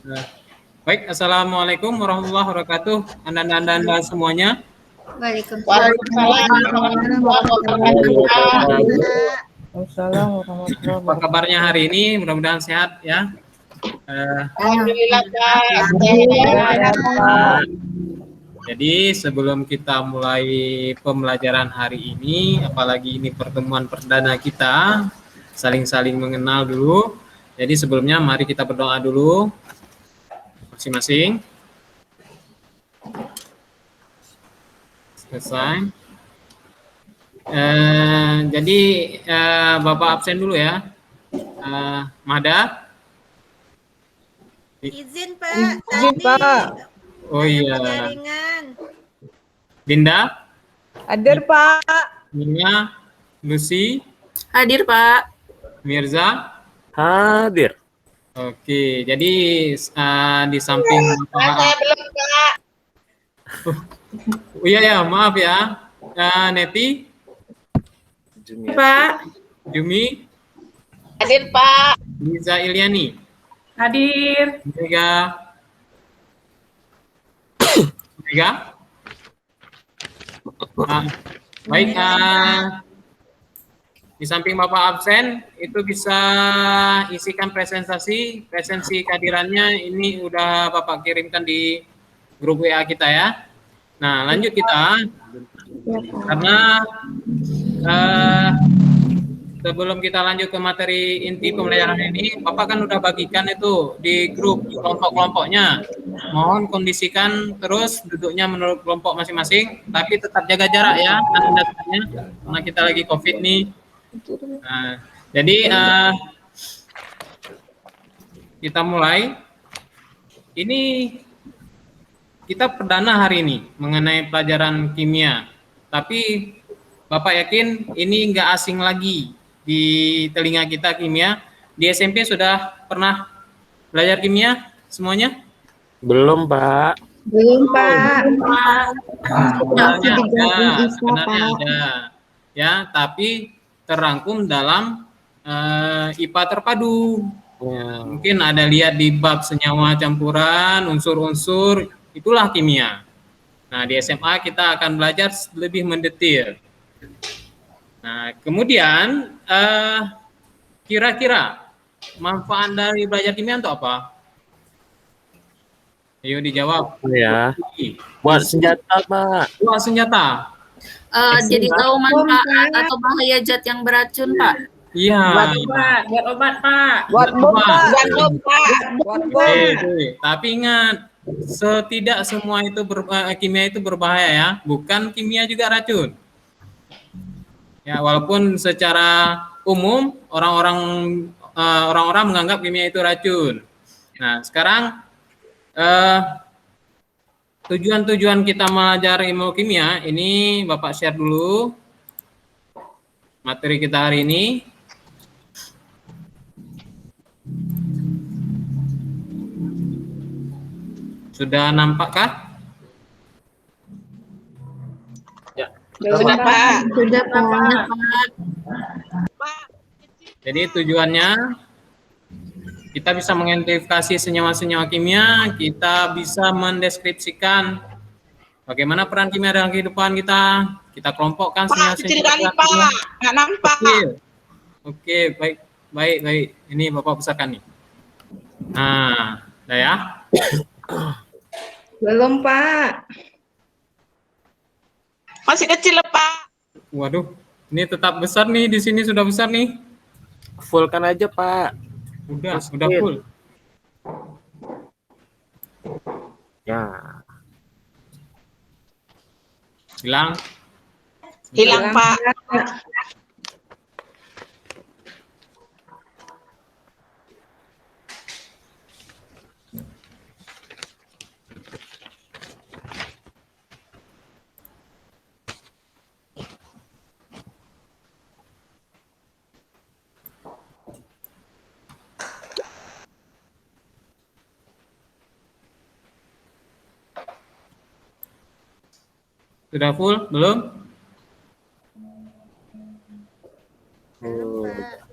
Nah, baik, assalamualaikum warahmatullahi wabarakatuh. Anda semuanya. Apa kabarnya hari ini? Mudah-mudahan sehat ya. Alhamdulillah, Pak. Jadi sebelum kita mulai pembelajaran hari ini, apalagi ini pertemuan perdana kita, saling-saling mengenal dulu. Jadi sebelumnya mari kita berdoa dulu masing-masing. Selesai. Jadi Bapak absen dulu ya. Mada. Izin Pak. Izin Pak. Oh iya. Penjaringan. Dinda. Hadir Pak. Nia. Lucy. Hadir Pak. Mirza. Hadir. Oke, jadi di samping Saya belum, Pak. iya ya, maaf ya. Neti. Pak. Jumi. Hadir, Pak. Liza Iliani. Hadir. Mega. Baik, di samping Bapak absen, itu bisa isikan presensi kehadirannya ini udah Bapak kirimkan di grup WA kita ya. Nah, lanjut kita, karena sebelum kita lanjut ke materi inti pembelajaran ini, Bapak kan udah bagikan itu di grup kelompok-kelompoknya. Mohon kondisikan terus duduknya menurut kelompok masing-masing, tapi tetap jaga jarak ya, karena kita lagi COVID nih. Nah, jadi kita mulai. Ini kita perdana hari ini mengenai pelajaran kimia, tapi Bapak yakin ini nggak asing lagi di telinga kita kimia. Di SMP sudah pernah belajar kimia semuanya? Belum, Pak. Belum Pak. Sebenarnya ada. Ya, tapi terangkum dalam IPA terpadu. Ya, mungkin ada lihat di bab senyawa campuran, unsur-unsur, itulah kimia. Nah, di SMA kita akan belajar lebih mendetil. Nah, kemudian kira-kira manfaat dari belajar kimia untuk apa? Ayo dijawab. Ya. Buat senjata, Pak. Buat senjata. Jadi tahu manfaat atau bahaya zat yang beracun, Pak. Iya. Buat obat, Pak. Buat bom Pak. Buat bom. Tapi ingat, tidak semua itu kimia itu berbahaya ya. Bukan kimia juga racun. Ya, walaupun secara umum orang-orang menganggap kimia itu racun. Nah, sekarang tujuan kita belajar ilmu kimia ini Bapak share dulu materi kita hari ini. Sudah nampakkah? Ya. Sudah, Pak. Sudah, Pak. Jadi tujuannya kita bisa mengidentifikasi senyawa-senyawa kimia, kita bisa mendeskripsikan bagaimana peran kimia dalam kehidupan kita. Kita kelompokkan senyawa-senyawa kimia. Nggak nampak. Oke, baik. Ini Bapak besarkan nih. Nah, udah ya. Belum Pak. Masih kecil, Pak. Waduh, ini tetap besar nih, di sini sudah besar nih. Fullkan aja, Pak. Udah full. Ya. Hilang, Pak. Sudah full? Belum?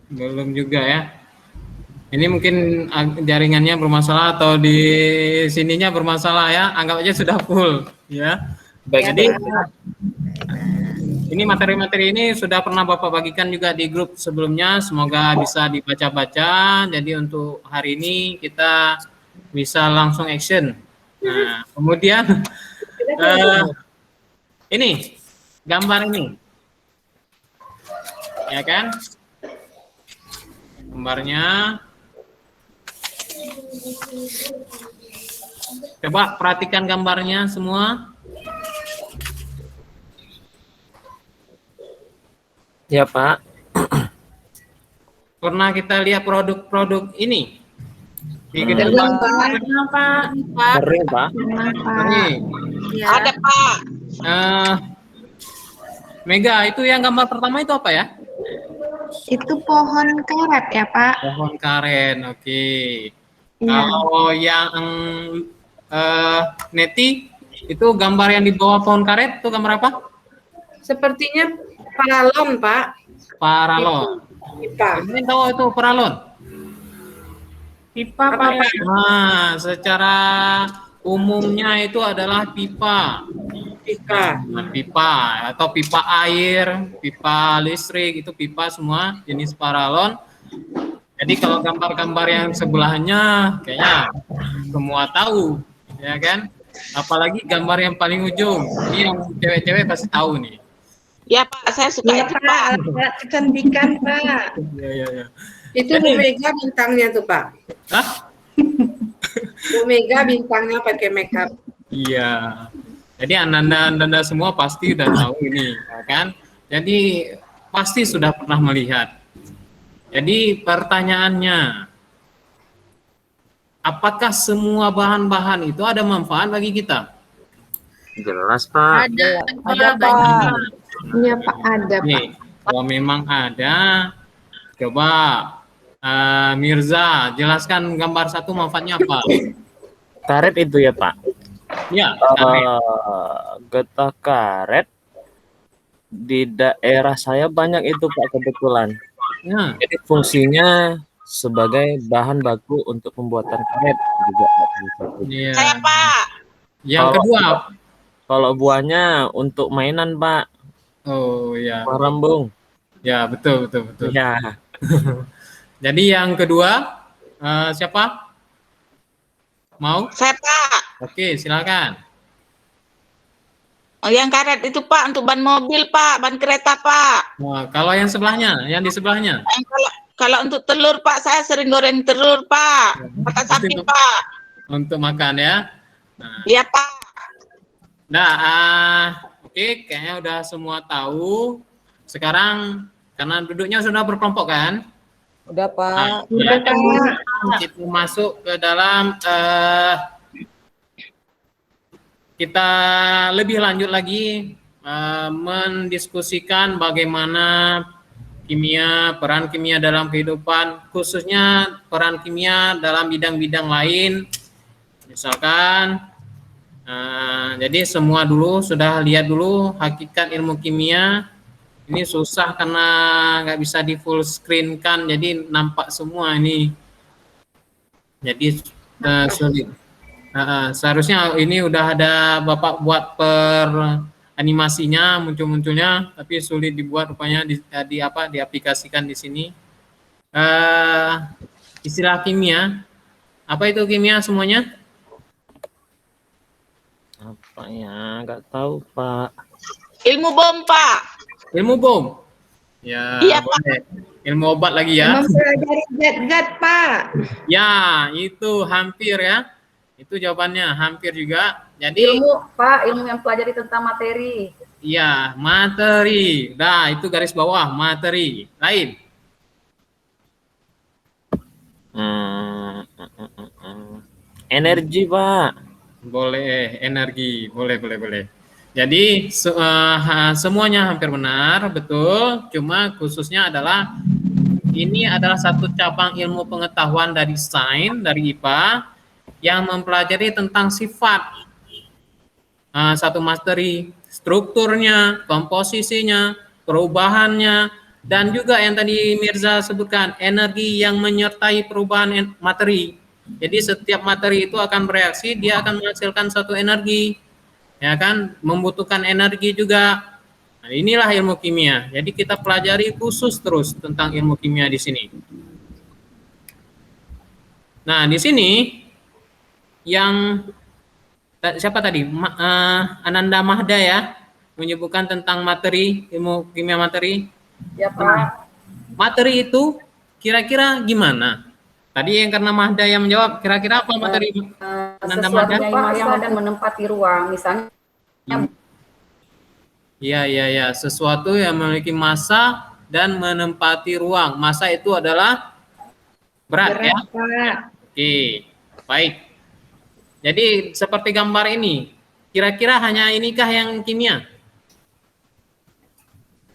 Belum juga ya. Ini mungkin jaringannya bermasalah atau di sininya bermasalah ya. Anggap aja sudah full ya. Baik, jadi ini materi-materi ini sudah pernah Bapak bagikan juga di grup sebelumnya. Semoga bisa dibaca-baca. Jadi untuk hari ini kita bisa langsung action. Nah, kemudian ini gambar ini, ya kan? Gambarnya. Coba perhatikan gambarnya semua. Ya, Pak. Pernah kita lihat produk-produk ini di Hmm. kedepan? Pak. Kering, Pak. Ini. Ya. Ada Pak. Mega, itu yang gambar pertama itu apa ya? Itu pohon karet ya, Pak. Pohon karen, oke. Iya. Kalau yang Neti, itu gambar yang di bawah pohon karet, itu gambar apa? Sepertinya paralon, Pak. Paralon. Pipa. Ini tahu itu paralon? Pipa, Apa Pak. ya? Nah, secara umumnya itu adalah pipa. Pipa. Nah, pipa atau pipa air, pipa listrik, itu pipa semua jenis paralon. Jadi kalau gambar-gambar yang sebelahnya kayaknya semua tahu, ya kan? Apalagi gambar yang paling ujung. Ini yang cewek-cewek pasti tahu nih. Ya Pak, saya suka Iya, itu Pak. Pak. Alat kecantikan, Pak. Iya. Itu Bu Mega bintangnya tuh, Pak. Hah? Bu Mega bintangnya pakai makeup. Iya. Jadi anda semua pasti udah tahu ini, ya kan? Jadi pasti sudah pernah melihat. Jadi pertanyaannya, apakah semua bahan-bahan itu ada manfaat bagi kita? Jelas, Pak. Ada Pak. Iya, Pak. Ada, Pak. Nih, kalau memang ada, coba Mirza jelaskan gambar satu manfaatnya apa? Karet itu ya, Pak. Ya, karet. Getah karet di daerah saya banyak itu, Pak, kebetulan. Ya. Jadi fungsinya sebagai bahan baku untuk pembuatan karet juga, Pak. Iya. Saya Pak. Yang Kalau- kedua, Kalau buahnya untuk mainan, Pak. oh ya, Rembung. ya betul. Ya. Jadi yang kedua siapa? Mau? Saya Pak. Oke, silakan. Oh, yang karet itu Pak untuk ban mobil Pak, ban kereta Pak. Nah, kalau yang sebelahnya, yang di sebelahnya, Kalau untuk telur Pak, saya sering goreng telur Pak. Mata sapi Untuk- Pak. untuk makan ya. Nah, Iya Pak. oke, kayaknya udah semua tahu. Sekarang karena duduknya sudah berkelompok kan? Udah, Pak. Nah, kita masuk ke dalam kita lebih lanjut lagi mendiskusikan bagaimana peran kimia dalam kehidupan, khususnya peran kimia dalam bidang-bidang lain. Misalkan, jadi semua dulu sudah lihat dulu hakikat ilmu kimia. Ini susah karena nggak bisa di full screen kan, jadi nampak semua ini. Jadi sulit. Seharusnya ini udah ada Bapak buat per animasinya munculnya, tapi sulit dibuat rupanya diaplikasikan di sini. Istilah kimia, apa itu kimia semuanya? Apa ya? Nggak tahu, Pak. Ilmu bom Pak. Ilmu bom. Ya, Iya, Pak. boleh. Ilmu obat lagi ya. Mempelajari zat-zat, Pak. Ya, itu hampir ya. Itu jawabannya, hampir juga. Jadi, Pak, ilmu yang pelajari tentang materi. iya, materi. Nah, itu garis bawah, materi. Lain. Energi, Pak. Boleh, energi. Boleh. Jadi, semuanya hampir benar, betul. Cuma khususnya adalah, ini adalah satu cabang ilmu pengetahuan dari sains, dari IPA, yang mempelajari tentang sifat satu materi, strukturnya, komposisinya, perubahannya, Dan juga yang tadi Mirza sebutkan, energi yang menyertai perubahan materi. Jadi setiap materi itu akan bereaksi, dia akan menghasilkan satu energi, ya kan, membutuhkan energi juga. Nah, inilah ilmu kimia. Jadi kita pelajari khusus terus tentang ilmu kimia di sini. Nah, di sini yang siapa tadi? Ananda Mahda ya, menyebutkan tentang materi, ilmu kimia materi. Ya Pak. Materi itu kira-kira gimana? Tadi yang karena Mahda yang menjawab, kira-kira apa materi Ananda Sesuatu Mahda? yang dan menempati ruang. Misalnya Iya. Sesuatu yang memiliki massa dan menempati ruang. Massa itu adalah berat ya? Pak. Oke, baik. Jadi seperti gambar ini, kira-kira hanya inikah yang kimia?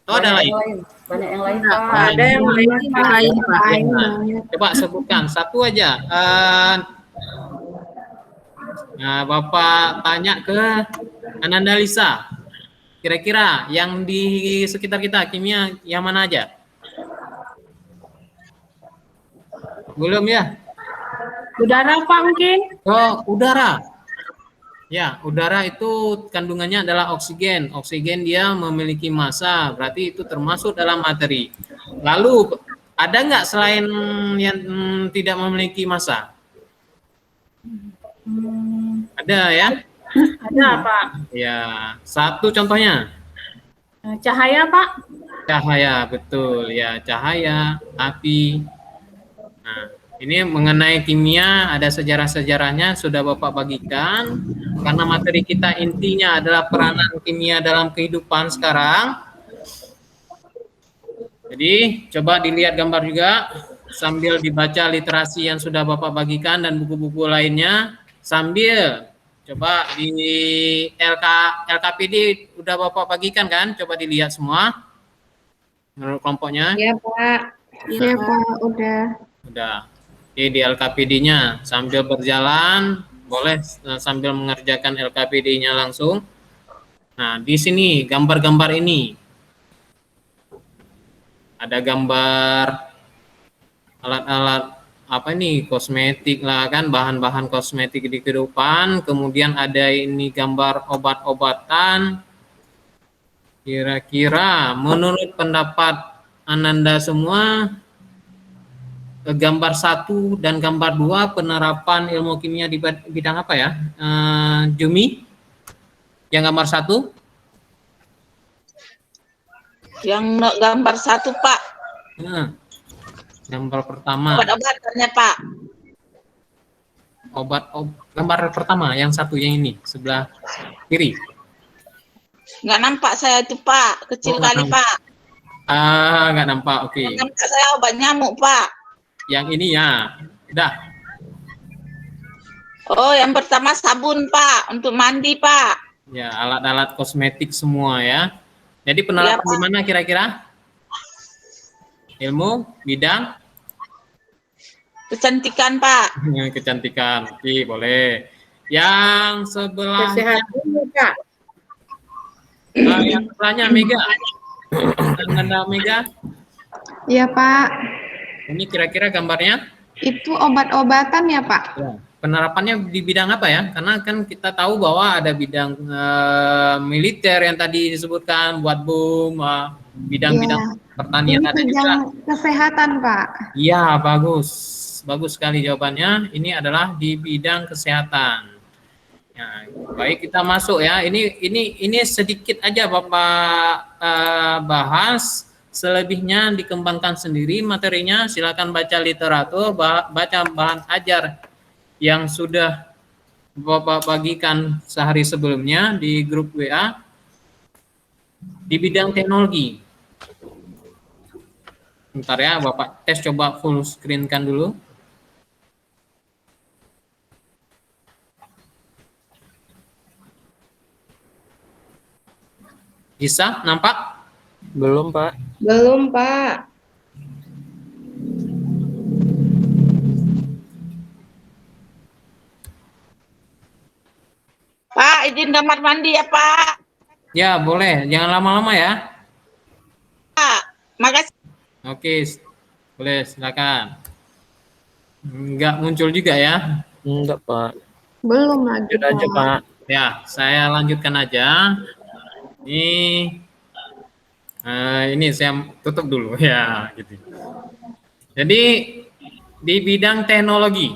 Atau ada lain? Banyak yang lain Pak. Ada yang lain, Pak. Lain, Pak. Coba sebutkan satu aja. Nah, Bapak tanya ke Ananda Lisa. Kira-kira yang di sekitar kita kimia yang mana aja? Belum ya? Udara Pak mungkin? Oh, udara. Ya, udara itu kandungannya adalah oksigen. Oksigen dia memiliki massa, berarti itu termasuk dalam materi. Lalu, ada nggak selain yang tidak memiliki massa? Ada ya? Ada Pak. Ya, satu contohnya. Cahaya Pak? Cahaya, betul. Ya, cahaya, api. Nah, ini mengenai kimia, ada sejarah-sejarahnya sudah Bapak bagikan. Karena materi kita intinya adalah peranan kimia dalam kehidupan sekarang. Jadi, coba dilihat gambar juga, sambil dibaca literasi yang sudah Bapak bagikan dan buku-buku lainnya. Sambil, coba di LKPD udah Bapak bagikan kan? Coba dilihat semua. Menurut kelompoknya. Iya Pak. Iya Pak, udah. Udah. Oke, di LKPD-nya sambil berjalan, boleh sambil mengerjakan LKPD-nya langsung. Nah, di sini gambar-gambar ini. Ada gambar alat-alat apa ini, kosmetik lah kan, bahan-bahan kosmetik di kehidupan. Kemudian ada ini gambar obat-obatan. Kira-kira menurut pendapat Ananda semua, gambar 1 dan gambar 2 penerapan ilmu kimia di bidang apa ya? Jumi, yang gambar 1? Yang gambar 1 Pak. Gambar pertama. Obat-obatannya Pak. Gambar pertama, yang 1 yang ini sebelah kiri. Nggak nampak saya itu Pak, kecil kali Pak. Nggak nampak, oke. Nggak nampak saya obat nyamuk Pak. Yang ini ya, udah. Oh, yang pertama sabun Pak, untuk mandi Pak. Ya, alat-alat kosmetik semua ya. Jadi penerapan di mana kira-kira? Ilmu bidang kecantikan Pak. Kecantikan, oke, boleh. Yang sebelah Kesehatan, Kak. yang sebelahnya Mega. Anda Mega. Iya Pak. Ini kira-kira gambarnya? Itu obat-obatan ya Pak? Ya. Penerapannya di bidang apa ya? Karena kan kita tahu bahwa ada bidang militer yang tadi disebutkan, buat bom, bidang-bidang pertanian Ini ada juga. bidang kesehatan Pak. Iya, bagus. Bagus sekali jawabannya. Ini adalah di bidang kesehatan. Ya, baik, kita masuk ya. Ini sedikit aja Bapak bahas. Selebihnya dikembangkan sendiri materinya. Silakan baca literatur, baca bahan ajar yang sudah Bapak bagikan sehari sebelumnya di grup WA di bidang teknologi. Bentar ya, Bapak tes coba full screen kan dulu. Bisa nampak? Belum, Pak. Belum, Pak. Pak, izin kamar mandi ya Pak. Ya, boleh. Jangan lama-lama ya. Pak, makasih Oke, boleh silakan. Enggak muncul juga ya? Enggak, Pak. Belum lagi, Lanjut aja, Pak. Pak. Ya, saya lanjutkan aja. Ini saya tutup dulu ya, gitu. Jadi di bidang teknologi,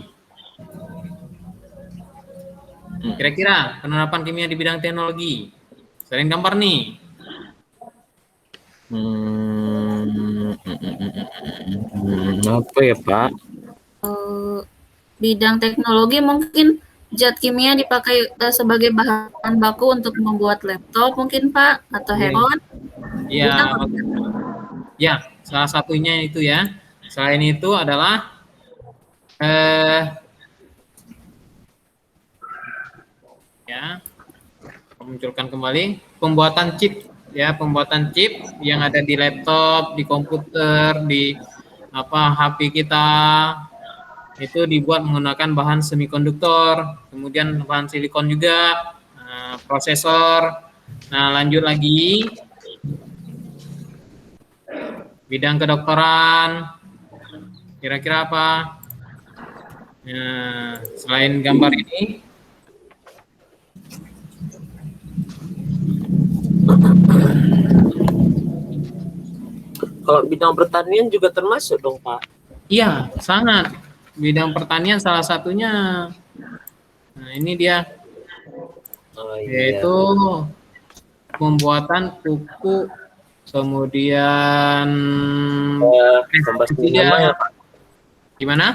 kira-kira penerapan kimia di bidang teknologi, sering gambar nih. Apa ya, Pak? Bidang teknologi mungkin zat kimia dipakai sebagai bahan baku untuk membuat laptop mungkin Pak atau handphone. Iya, ya, salah satunya itu ya. Selain itu adalah ya, memunculkan kembali pembuatan chip ya, pembuatan chip yang ada di laptop, di komputer, di HP kita itu dibuat menggunakan bahan semikonduktor, kemudian bahan silikon juga, prosesor. Nah, lanjut lagi bidang kedokteran, kira-kira apa? Nah, selain gambar ini, kalau bidang pertanian juga termasuk dong, Pak? iya, sangat. Bidang pertanian salah satunya. Nah, ini dia, yaitu pembuatan pupuk, kemudian pembasmi hama ya, Pak? gimana?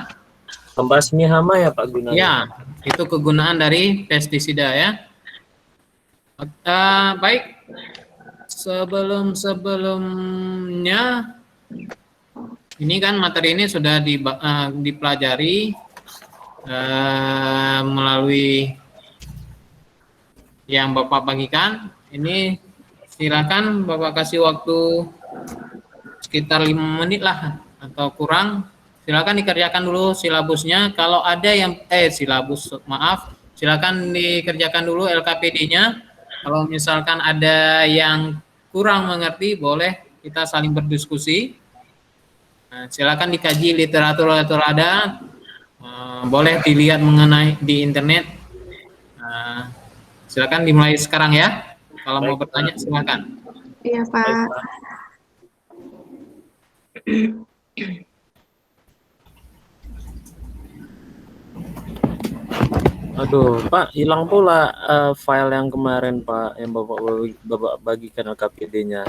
Pembasmi hama ya, Pak, gunanya? Ya, itu kegunaan dari pestisida ya. Baik, sebelumnya ini kan materi ini sudah dipelajari melalui yang Bapak bagikan. Ini silakan Bapak kasih waktu sekitar 5 menit lah atau kurang. Silakan dikerjakan dulu silabusnya. Kalau ada yang silakan dikerjakan dulu LKPD-nya. Kalau misalkan ada yang kurang mengerti, boleh kita saling berdiskusi. Nah, silakan dikaji literatur ada, boleh dilihat mengenai di internet. Silakan dimulai sekarang ya. Kalau mau bertanya silakan. Iya, Pak. Aduh, Pak, hilang pula file yang kemarin, Pak, yang Bapak bagikan LKPD-nya.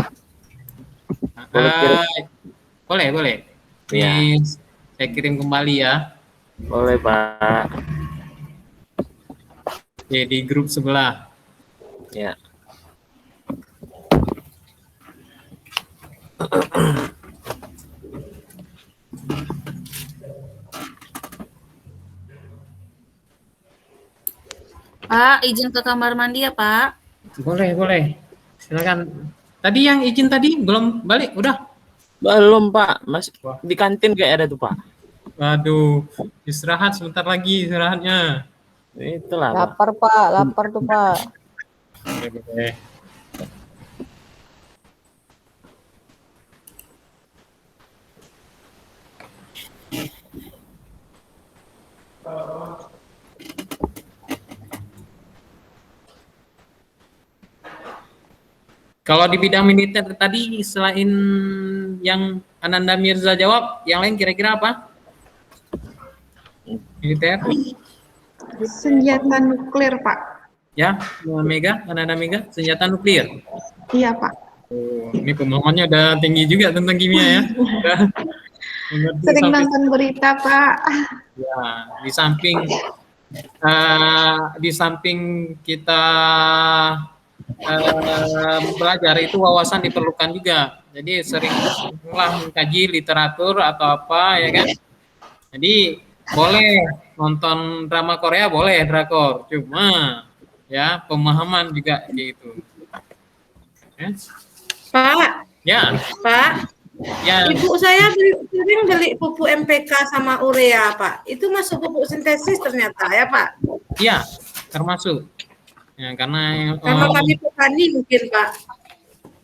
Boleh. Ini Ya. saya kirim kembali ya. Boleh, Pak. Oke, di grup sebelah. Ya. Pak, izin ke kamar mandi ya, Pak. Boleh. Silakan. Tadi yang izin tadi belum balik, udah? Belum, Pak. Masih di kantin kayak ada tuh, Pak. Waduh, istirahat sebentar lagi istirahatnya. Itulah, Pak. Lapar, Pak. Lapar tuh, Pak. Boleh. Kalau di bidang militer tadi selain yang Ananda Mirza jawab, yang lain kira-kira apa? Militer? Senjata nuklir, Pak. Ya, Ananda Mega, senjata nuklir. Iya, Pak. Oh, ini pemahamannya udah tinggi juga tentang kimia ya. Udah mengerti Sering sampai- nonton berita, Pak. Ya, di samping kita belajar itu wawasan diperlukan juga. Jadi seringlah mengkaji literatur atau apa ya kan. Jadi boleh nonton drama Korea, boleh drakor. Cuma ya pemahaman juga gitu. Ya. Pak, Ya, Pak, ya. ibu saya sering beli pupuk MPK sama urea, Pak. Itu masuk pupuk sintesis ternyata ya, Pak. Iya, termasuk. Ya, karena Karena kami petani mungkin, Pak.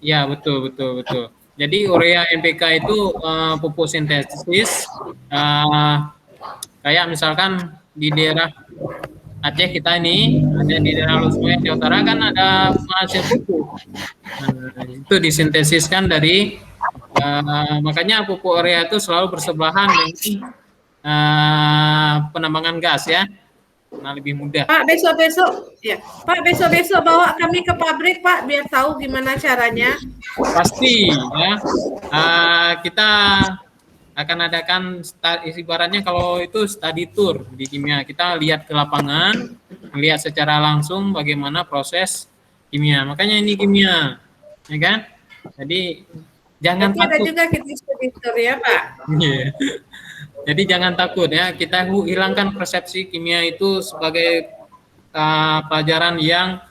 ya betul. Jadi urea NPK itu pupuk sintesis, kayak misalkan di daerah Aceh kita ini, ada di daerah Lusmoya Jawa Utara kan ada penghasil pupuk. Nah, itu disintesiskan dari makanya pupuk urea itu selalu bersebelahan dengan penambangan gas ya. Nah, lebih mudah. Pak, besok-besok ya. Pak, besok-besok bawa kami ke pabrik, Pak, biar tahu gimana caranya. Pasti ya. Kita akan adakan ibaratnya kalau itu study tour di kimia. Kita lihat ke lapangan, melihat secara langsung bagaimana proses kimia. Makanya ini kimia, ya kan? Jadi jangan Nanti ada takut. juga kita studi tour ya, Pak. Iya. Jadi jangan takut ya. Kita hilangkan persepsi kimia itu sebagai pelajaran yang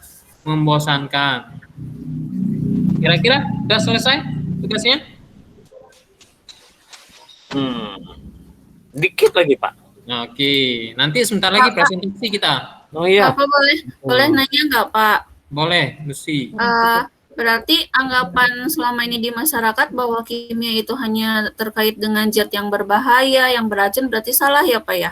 membosankan. Kira-kira sudah selesai tugasnya? Dikit lagi, Pak. Oke, nanti sebentar lagi presentasi kita. Oh iya. Apa boleh nanya nggak Pak? Boleh, Lucy. Berarti anggapan selama ini di masyarakat bahwa kimia itu hanya terkait dengan zat yang berbahaya, yang beracun, berarti salah ya Pak ya?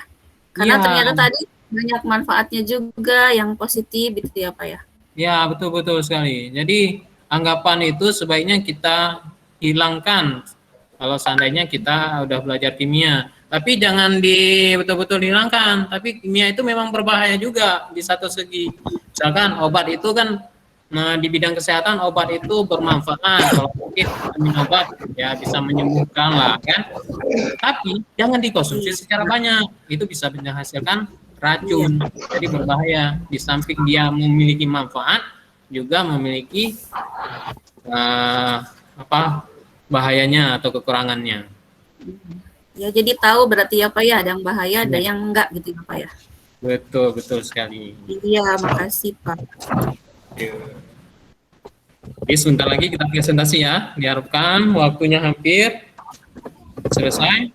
Karena Iya. ternyata tadi banyak manfaatnya juga yang positif gitu ya Pak ya? Ya, betul-betul sekali. Jadi anggapan itu sebaiknya kita hilangkan kalau seandainya kita udah belajar kimia. Tapi jangan betul-betul hilangkan. Tapi kimia itu memang berbahaya juga di satu segi. Misalkan obat itu kan, nah di bidang kesehatan obat itu bermanfaat. Kalau sakit minum obat ya bisa menyembuhkan lah kan. Tapi jangan dikonsumsi secara banyak. Itu bisa menghasilkan racun. Jadi berbahaya. Di samping dia memiliki manfaat, juga memiliki bahayanya atau kekurangannya. Ya jadi tahu berarti ya Pak ya, ada yang bahaya, ada yang enggak gitu ya Pak ya? Betul, betul sekali. Iya, makasih Pak. Jadi sebentar lagi kita presentasi ya. Diharapkan waktunya hampir selesai.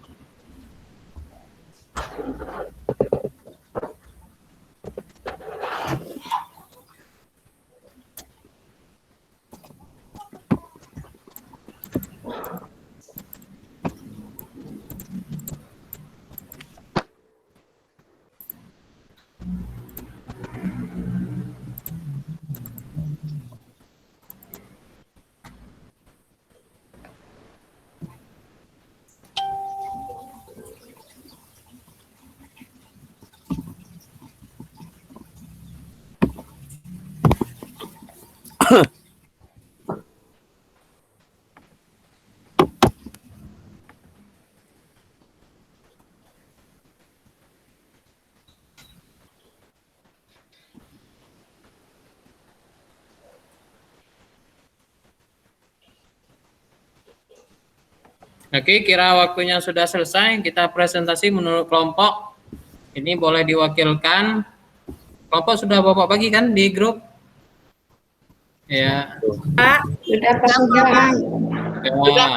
Oke, kira waktunya sudah selesai. Kita presentasi menurut kelompok. Ini boleh diwakilkan. Kelompok sudah Bapak bagi kan di grup? Ya. Pak, Sudah Pak, sudah Pak. Ya.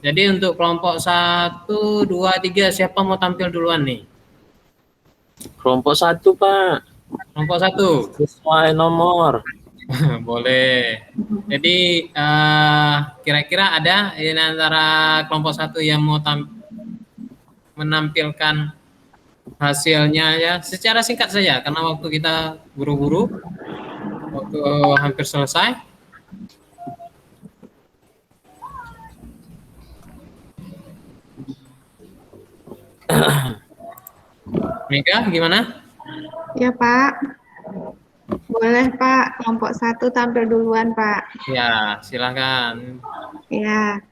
Jadi untuk kelompok 1, 2, 3, siapa mau tampil duluan nih? Kelompok 1, Pak. Kelompok 1. Sesuai nomor. Boleh. Jadi kira-kira ada di antara kelompok 1 yang mau menampilkan hasilnya ya secara singkat saja karena waktu kita buru-buru, waktu hampir selesai. Mega, gimana? Ya Pak. Boleh Pak, kelompok 1 tampil duluan Pak. Ya, silakan. Ya,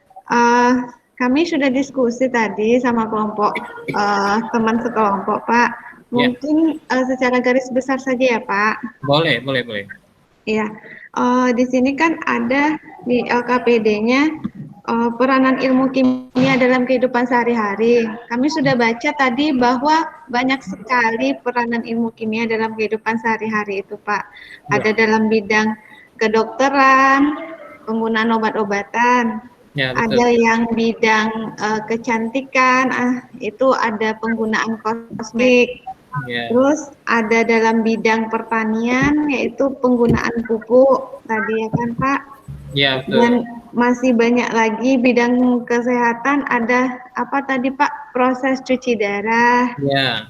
kami sudah diskusi tadi sama kelompok teman sekelompok Pak. Mungkin secara garis besar saja ya Pak. Boleh, boleh, boleh. Iya, di sini kan ada di LKPD-nya peranan ilmu kimia dalam kehidupan sehari-hari. Kami sudah baca tadi bahwa banyak sekali peranan ilmu kimia dalam kehidupan sehari-hari itu, Pak. Ada dalam bidang kedokteran, penggunaan obat-obatan, ada yang bidang kecantikan, itu ada penggunaan kosmetik. Terus ada dalam bidang pertanian, yaitu penggunaan pupuk tadi ya kan Pak. Ya, betul. masih banyak lagi bidang kesehatan, ada apa tadi Pak, proses cuci darah. Ya,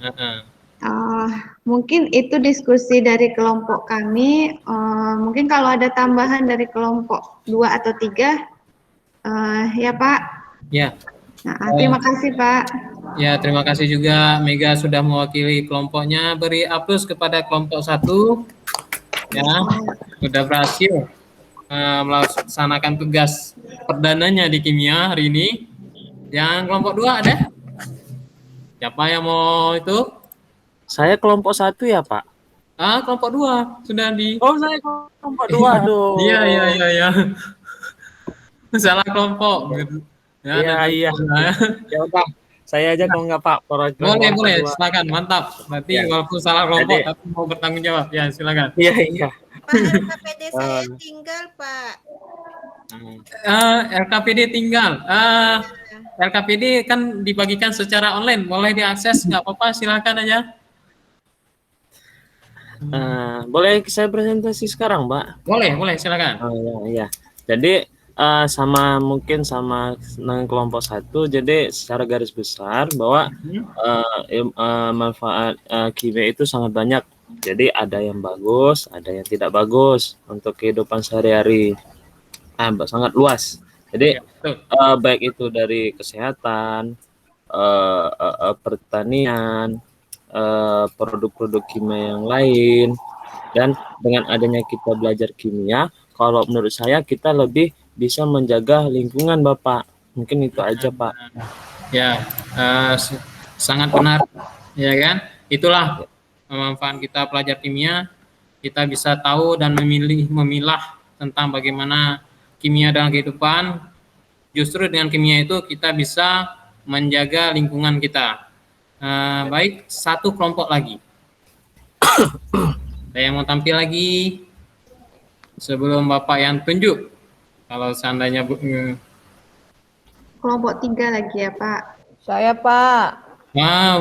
Mungkin itu diskusi dari kelompok kami. Mungkin kalau ada tambahan dari kelompok 2 atau 3, ya Pak. ya. Nah, terima kasih Pak. Ya, terima kasih juga Mega sudah mewakili kelompoknya. Beri aplaus kepada kelompok 1. Ya, sudah berhasil melaksanakan tugas perdananya di kimia hari ini. Yang kelompok 2 ada? Siapa yang mau itu? Saya kelompok 1 ya, Pak. Kelompok 2 sudah di. Oh, saya kelompok 2 dong. Iya. Salah kelompok. Iya. Ya udah, saya aja kalau nggak Pak. Boleh, silakan, mantap. Berarti Ya. walaupun salah kelompok tapi mau bertanggung jawab. Ya, silakan. Iya. Pak, LKPD saya tinggal, Pak. LKPD tinggal. LKPD kan dibagikan secara online, boleh diakses, nggak apa-apa, silakan aja. Boleh saya presentasi sekarang, Mbak? Boleh, silakan. Iya. Jadi mungkin sama dengan kelompok 1. Jadi secara garis besar bahwa manfaat kimia itu sangat banyak. Jadi ada yang bagus, ada yang tidak bagus untuk kehidupan sehari-hari. Sangat luas. Jadi baik itu dari kesehatan, pertanian, produk-produk kimia yang lain, dan dengan adanya kita belajar kimia, kalau menurut saya kita lebih bisa menjaga lingkungan, Bapak. Mungkin itu aja, Pak. Ya, sangat benar, ya kan? Itulah manfaat kita pelajar kimia. Kita bisa tahu dan memilah tentang bagaimana kimia dalam kehidupan. Justru dengan kimia itu kita bisa menjaga lingkungan kita. Baik, satu kelompok lagi. Ada yang mau tampil lagi sebelum Bapak yang tunjuk? Kalau seandainya Kelompok 3 lagi ya Pak. Saya Pak.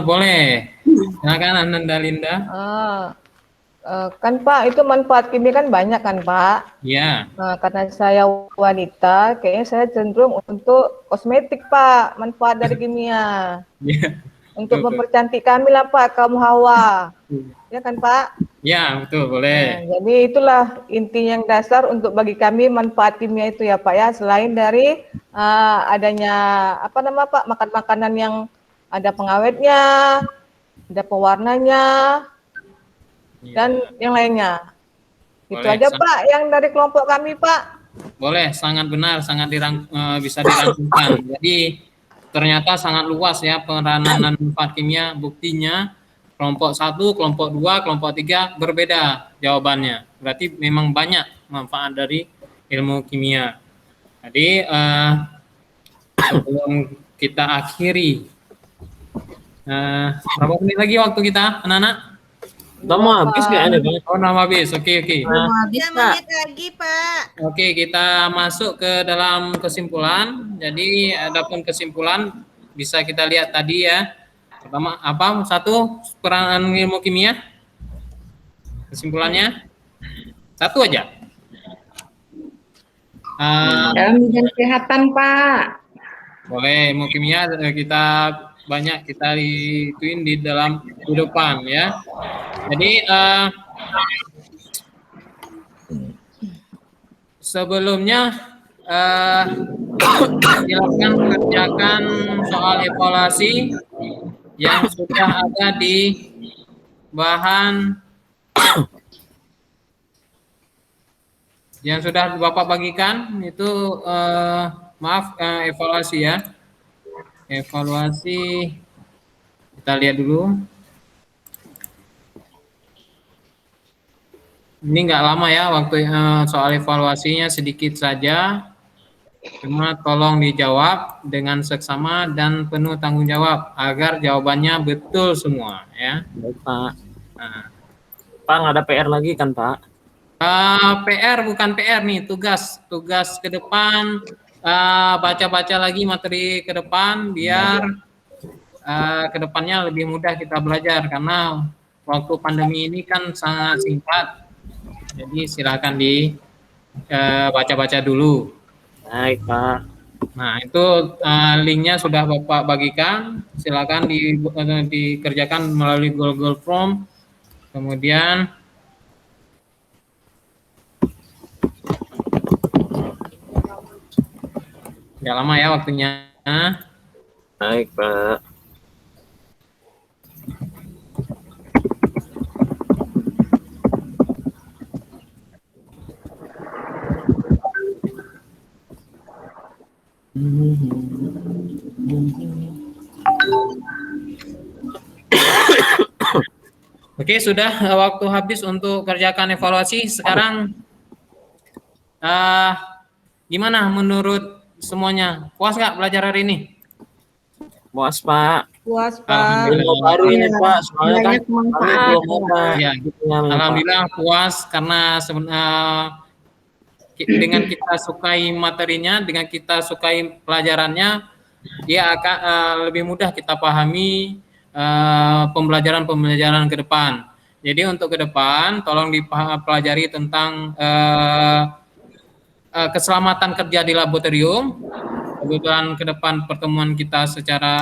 Boleh. Silakan Ananda Linda. Kan Pak, itu manfaat kimia kan banyak kan Pak? Iya. Karena saya wanita, kayaknya saya cenderung untuk kosmetik Pak, manfaat dari kimia. Iya. Untuk mempercantik kami lah Pak, kaum hawa. Ya kan Pak? Ya, betul, boleh. Jadi itulah inti yang dasar untuk bagi kami manfaat kimia itu ya Pak ya. Selain dari adanya Pak, makan-makanan yang ada pengawetnya, ada pewarnanya, dan yang lainnya. Itu aja Pak yang dari kelompok kami Pak. Boleh, sangat benar, sangat bisa dirangkumkan. Jadi ternyata sangat luas ya peranan manfaat kimia. Buktinya kelompok 1, kelompok 2, kelompok 3 berbeda jawabannya. Berarti memang banyak manfaat dari ilmu kimia. Jadi sebelum kita akhiri, berapa menit lagi waktu kita, anak-anak? Udah mau habis nggak ada Bang? Oh, udah habis. Oke. 3 menit lagi Pak. Oke, kita masuk ke dalam kesimpulan. Jadi adapun kesimpulan bisa kita lihat tadi ya. Pertama apa? 1, peranan ilmu kimia. Kesimpulannya 1 aja. Dalam bidang kesehatan Pak. Boleh, ilmu kimia kita banyak kita ituin di dalam kehidupan ya. Jadi sebelumnya silakan kerjakan soal evaluasi yang sudah ada di bahan yang sudah Bapak bagikan itu evaluasi ya. Evaluasi kita lihat dulu. Ini nggak lama ya waktu soal evaluasinya, sedikit saja. Cuma tolong dijawab dengan seksama dan penuh tanggung jawab agar jawabannya betul semua ya. Baik, Pak. Pak, nggak ada PR lagi kan Pak? PR bukan PR nih, tugas ke depan. Baca-baca lagi materi ke depan biar ke depannya lebih mudah kita belajar karena waktu pandemi ini kan sangat singkat. Jadi silakan baca-baca dulu Baik, Pak. Nah, itu linknya sudah Bapak bagikan. Silakan dikerjakan melalui Google Form. Kemudian nggak lama ya waktunya. Baik, Pak. Oke, sudah waktu habis untuk kerjakan evaluasi. Sekarang gimana menurut semuanya? Puas nggak belajar hari ini? Puas, Pak. Puas, Pak. Alhamdulillah. Baru ini, Pak. Soalnya kan Banyak manfaat. kami belum ada. Ya, gitunya, Pak. alhamdulillah puas karena dengan kita sukai materinya, dengan kita sukai pelajarannya, dia akan lebih mudah kita pahami pembelajaran ke depan. Jadi untuk ke depan, tolong dipelajari tentang keselamatan kerja di laboratorium. Kebetulan ke depan pertemuan kita secara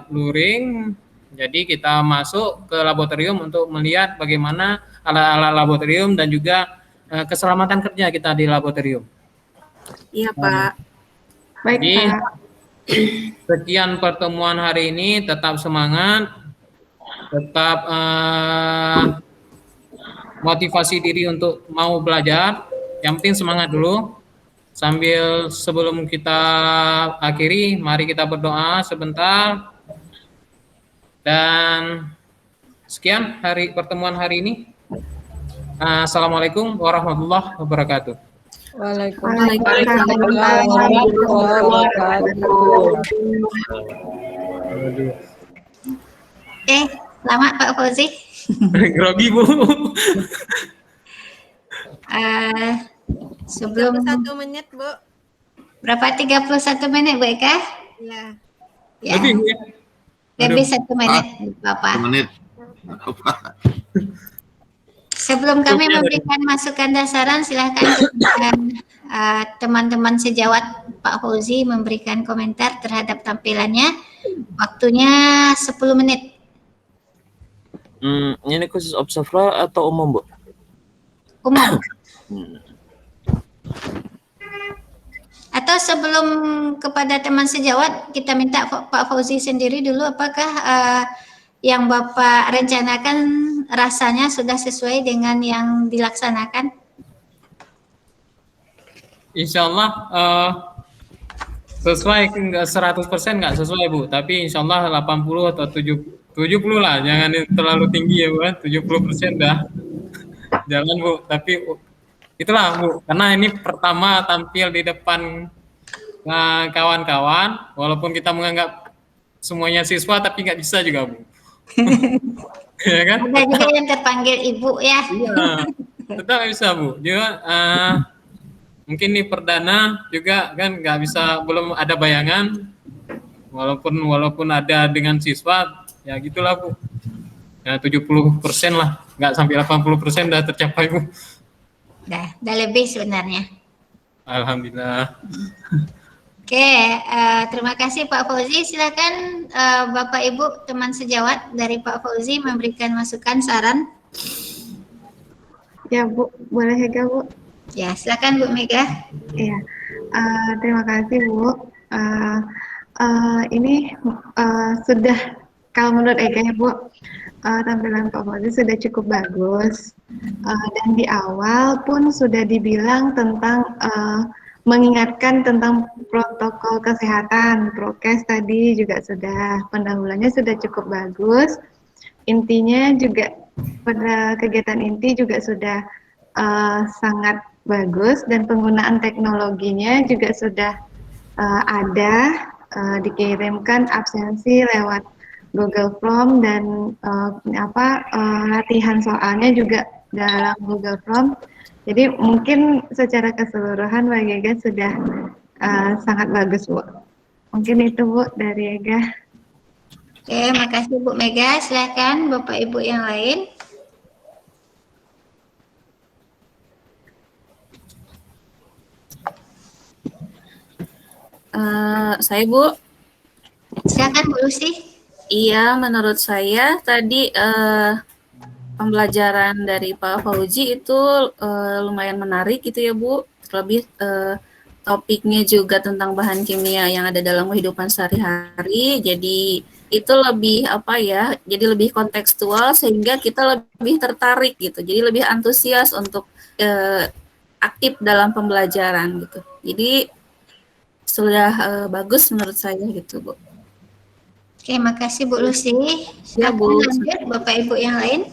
luring, jadi kita masuk ke laboratorium untuk melihat bagaimana alat-alat laboratorium dan juga keselamatan kerja kita di laboratorium. Iya, Pak. Baik, Jadi, Pak. sekian pertemuan hari ini, tetap semangat, tetap motivasi diri untuk mau belajar. Yang penting semangat dulu. Sambil sebelum kita akhiri, mari kita berdoa sebentar. Dan sekian pertemuan hari ini. Assalamualaikum warahmatullahi wabarakatuh. Waalaikumsalam warahmatullahi wabarakatuh. Selamat Pak Fauzi. Grogi, Bu. Sebelum 1 menit, Bu. berapa 31 menit Bu Eka? Ya. Ya. Lebih ya. Lebih 1 menit Bapak. 1 menit. Sebelum kami memberikan masukan dan saran, silakan teman-teman sejawat Pak Fauzi memberikan komentar terhadap tampilannya. Waktunya 10 menit. Ini khusus observer atau umum, Bu? Umum. Atau sebelum kepada teman sejawat, kita minta Pak Fauzi sendiri dulu, apakah yang Bapak rencanakan rasanya sudah sesuai dengan yang dilaksanakan? Insya Allah sesuai, nggak 100% nggak sesuai Bu, tapi insya Allah 80 atau 70 lah, jangan terlalu tinggi ya Bu, 70% dah jalan Bu, tapi itulah Bu, karena ini pertama tampil di depan kawan-kawan, walaupun kita menganggap semuanya siswa, tapi nggak bisa juga Bu. Ya kan? Ada juga yang terpanggil Ibu ya. Iya, tetap nggak bisa Bu, juga mungkin ini perdana juga kan nggak bisa, belum ada bayangan, walaupun ada dengan siswa, ya gitulah Bu. Ya 70% lah, nggak sampai 80% udah tercapai Bu. Udah lebih sebenarnya. Alhamdulillah. Oke, terima kasih Pak Fauzi. Silakan Bapak Ibu teman sejawat dari Pak Fauzi memberikan masukan saran. Ya Bu, boleh ya Bu? Ya, silakan Bu Mega. Iya, terima kasih Bu. Ini sudah, kalau menurut Eka ya Bu, tampilan Pak Fauzi sudah cukup bagus, dan di awal pun sudah dibilang tentang mengingatkan tentang protokol kesehatan, prokes tadi juga sudah, pendahuluannya sudah cukup bagus. Intinya juga pada kegiatan inti juga sudah sangat bagus, dan penggunaan teknologinya juga sudah ada, dikirimkan absensi lewat Google Form, dan latihan soalnya juga dalam Google Form. Jadi mungkin secara keseluruhan Mbak Ega sudah sangat bagus Bu. Mungkin itu Bu dari Ega. Oke, makasih Bu Mega. Silakan Bapak Ibu yang lain. Saya Bu. Silakan Bu Lucy. Iya, menurut saya tadi pembelajaran dari Pak Fauzi itu lumayan menarik gitu ya Bu. Terlebih topiknya juga tentang bahan kimia yang ada dalam kehidupan sehari-hari. Jadi itu lebih apa ya? Jadi lebih kontekstual sehingga kita lebih tertarik gitu. Jadi lebih antusias untuk aktif dalam pembelajaran gitu. Jadi sudah bagus menurut saya gitu Bu. Oke, makasih Bu Lucy. Ya, Bu. Lanjut Bapak Ibu yang lain.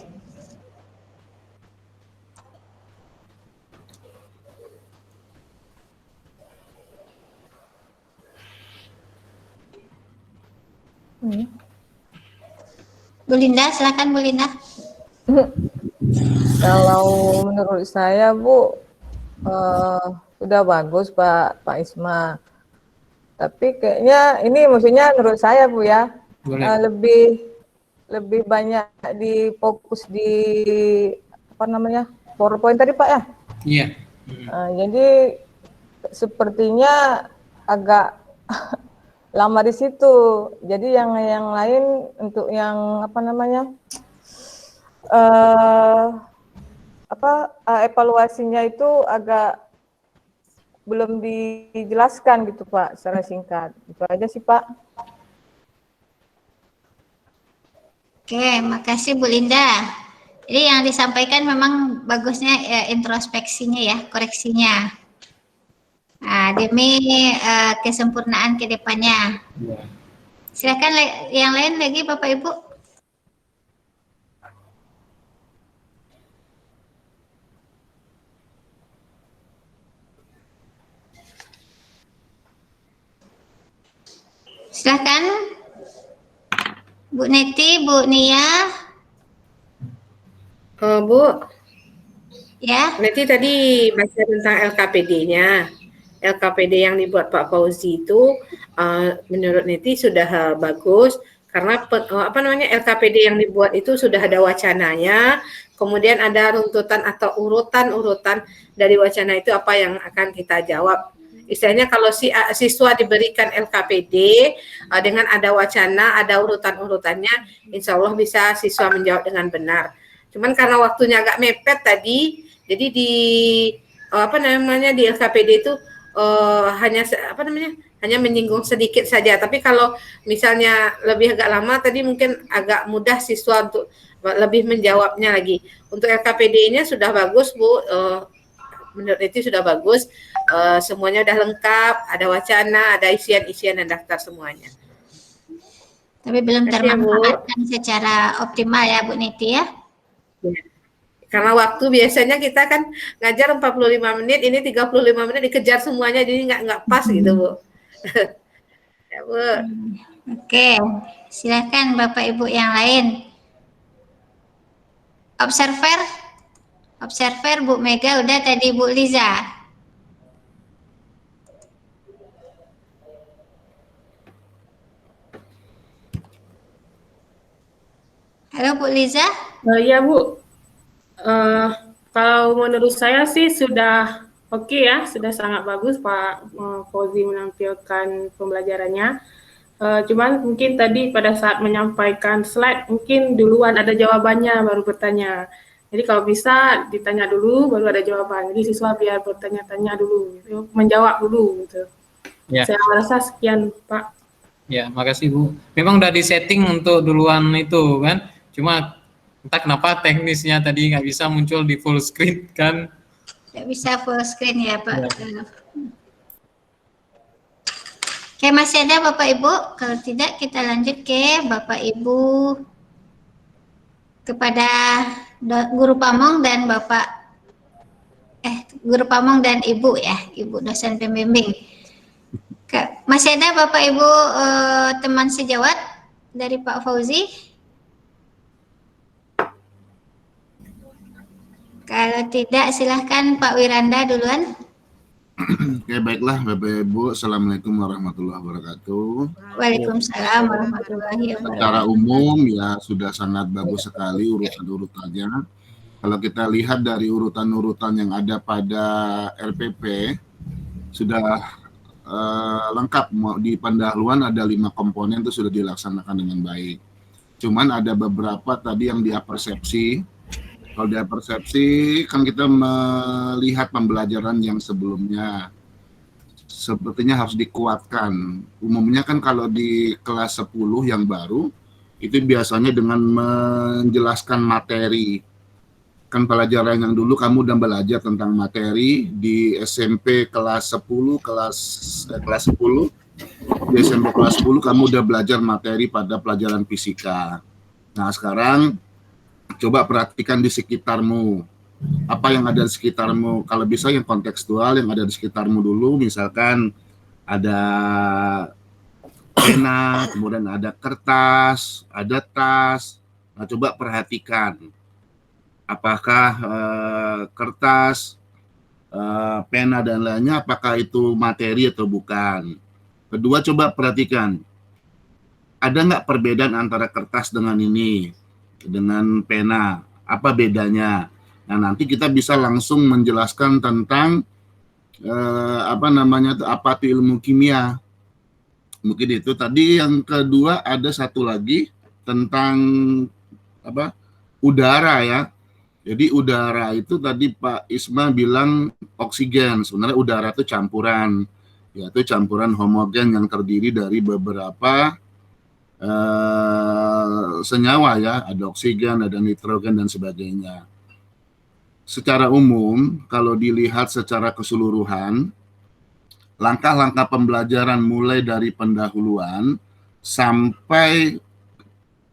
Bu Linda, silakan Bu Linda. Kalau menurut saya Bu, sudah bagus Pak Isma. Tapi kayaknya ini maksudnya menurut saya Bu ya, lebih banyak difokus di apa namanya PowerPoint tadi Pak ya. Iya. Jadi sepertinya agak lama di situ. Jadi yang lain untuk yang apa namanya evaluasinya itu agak belum dijelaskan gitu Pak secara singkat. Itu aja sih Pak. Oke, makasih Bu Linda. Jadi yang disampaikan memang bagusnya introspeksinya ya, koreksinya. Nah, demi kesempurnaan ke depannya. Silakan yang lain lagi Bapak Ibu. Silakan Bu Neti, Bu Nia. Bu, ya. Neti tadi baca tentang LKPD-nya. LKPD yang dibuat Pak Fauzi itu menurut Neti sudah bagus karena LKPD yang dibuat itu sudah ada wacananya, kemudian ada runtutan atau urutan-urutan dari wacana itu apa yang akan kita jawab. Istilahnya kalau siswa diberikan LKPD dengan ada wacana, ada urutan-urutannya, insya Allah bisa siswa menjawab dengan benar. Cuman karena waktunya agak mepet tadi, jadi di di LKPD itu hanya menyinggung sedikit saja. Tapi kalau misalnya lebih agak lama tadi mungkin agak mudah siswa untuk lebih menjawabnya lagi. Untuk LKPD-nya sudah bagus Bu. Menurut itu sudah bagus, semuanya udah lengkap, ada wacana, ada isian-isian dan daftar semuanya. Tapi belum termanfaatkan secara optimal ya Bu Niti ya? Ya. Karena waktu biasanya kita kan ngajar 45 menit, ini 35 menit dikejar semuanya, jadi nggak pas gitu Bu. Ya Bu. Oke, silakan Bapak Ibu yang lain. Observer Bu Mega udah tadi Bu Liza. Halo Bu Liza. Ya Bu, kalau menurut saya sih sudah oke ya, sudah sangat bagus Pak Fauzi menampilkan pembelajarannya. Cuman mungkin tadi pada saat menyampaikan slide mungkin duluan ada jawabannya baru bertanya. Jadi kalau bisa ditanya dulu baru ada jawaban. Jadi siswa biar bertanya-tanya dulu, gitu, menjawab dulu gitu. Ya. Saya rasa sekian Pak. Ya, makasih Bu. Memang udah disetting untuk duluan itu kan. Cuma entah kenapa teknisnya tadi nggak bisa muncul di full screen kan. Nggak bisa full screen ya Pak. Ya. Oke, masih ada Bapak Ibu? Kalau tidak kita lanjut ke Bapak Ibu kepada Guru Pamong dan Guru Pamong dan Ibu ya, Ibu dosen pembimbing. Masih ada Bapak Ibu teman sejawat dari Pak Fauzi? Kalau tidak silahkan Pak Wiranda duluan. Oke, baiklah Bapak Ibu, Assalamualaikum warahmatullahi wabarakatuh. Waalaikumsalam warahmatullahi wabarakatuh. Secara umum ya sudah sangat bagus sekali urutan-urutannya. Kalau kita lihat dari urutan-urutan yang ada pada RPP sudah lengkap. Di pendahuluan ada 5 komponen itu sudah dilaksanakan dengan baik. Cuman ada beberapa tadi yang dia persepsi. Kalau dia persepsi kan kita melihat pembelajaran yang sebelumnya sepertinya harus dikuatkan. Umumnya kan kalau di kelas 10 yang baru itu biasanya dengan menjelaskan materi. Kan pelajaran yang dulu kamu udah belajar tentang materi di SMP kelas 10, kelas 10. Di SMP kelas 10 kamu udah belajar materi pada pelajaran fisika. Nah, sekarang coba perhatikan di sekitarmu. Apa yang ada di sekitarmu? Kalau bisa yang kontekstual yang ada di sekitarmu dulu, misalkan ada pena, kemudian ada kertas, ada tas. Nah, coba perhatikan. Apakah kertas, pena dan lainnya, apakah itu materi atau bukan? Kedua, coba perhatikan, ada nggak perbedaan antara kertas dengan ini, dengan pena? Apa bedanya? Nah, nanti kita bisa langsung menjelaskan tentang apa itu ilmu kimia. Mungkin itu tadi. Yang kedua, ada satu lagi tentang udara ya. Jadi udara itu tadi Pak Isma bilang oksigen, sebenarnya udara itu campuran, yaitu campuran homogen yang terdiri dari beberapa senyawa ya, ada oksigen, ada nitrogen dan sebagainya. Secara umum, kalau dilihat secara keseluruhan, langkah-langkah pembelajaran mulai dari pendahuluan sampai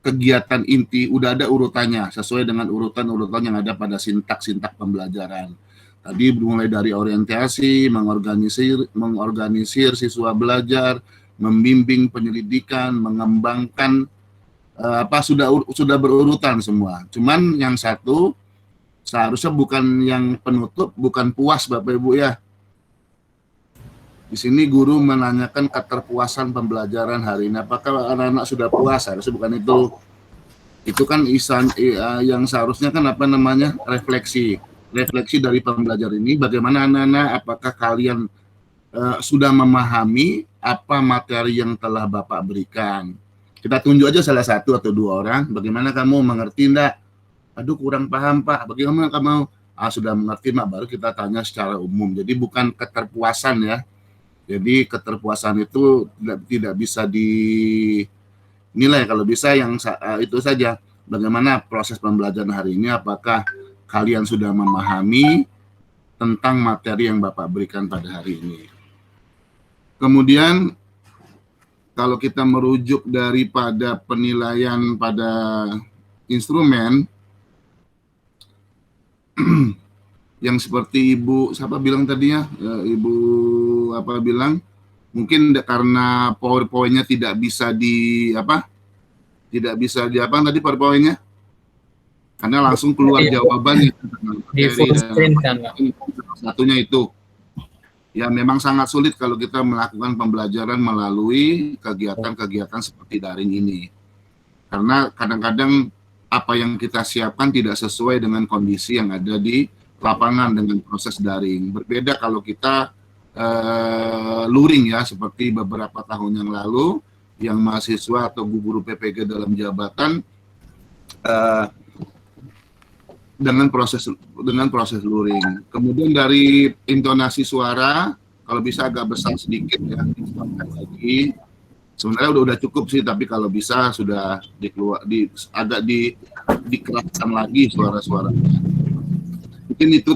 kegiatan inti udah ada urutannya sesuai dengan urutan-urutan yang ada pada sintak-sintak pembelajaran. Tadi mulai dari orientasi, mengorganisir siswa belajar, membimbing penyelidikan, mengembangkan sudah berurutan semua. Cuman yang satu seharusnya bukan yang penutup, bukan puas Bapak Ibu ya. Di sini guru menanyakan keterpuasan pembelajaran hari ini. Apakah anak-anak sudah puas? Harusnya bukan itu. Itu kan yang seharusnya kan refleksi. Refleksi dari pembelajaran ini. Bagaimana anak-anak? Apakah kalian sudah memahami apa materi yang telah Bapak berikan? Kita tunjuk aja salah satu atau 2 orang. Bagaimana kamu mengerti enggak? Aduh kurang paham Pak. Bagaimana kamu? Sudah mengerti Mak. Baru kita tanya secara umum. Jadi bukan keterpuasan ya. Jadi keterpuasan itu tidak bisa dinilai. Kalau bisa yang itu saja. Bagaimana proses pembelajaran hari ini, apakah kalian sudah memahami tentang materi yang Bapak berikan pada hari ini. Kemudian kalau kita merujuk daripada penilaian pada instrumen, yang seperti Ibu siapa bilang tadinya, Ibu bilang mungkin karena PowerPoint-nya tidak bisa tadi PowerPoint-nya karena langsung keluar jawabannya di full screen kan Pak. Satunya itu ya memang sangat sulit kalau kita melakukan pembelajaran melalui kegiatan-kegiatan seperti daring ini, karena kadang-kadang apa yang kita siapkan tidak sesuai dengan kondisi yang ada di lapangan dengan proses daring. Berbeda kalau kita luring ya, seperti beberapa tahun yang lalu yang mahasiswa atau guru PPG dalam jabatan dengan proses luring. Kemudian dari intonasi suara, kalau bisa agak besar sedikit ya, lagi. Sebenarnya udah cukup sih, tapi kalau bisa sudah dikeraskan lagi suara-suaranya. Mungkin itu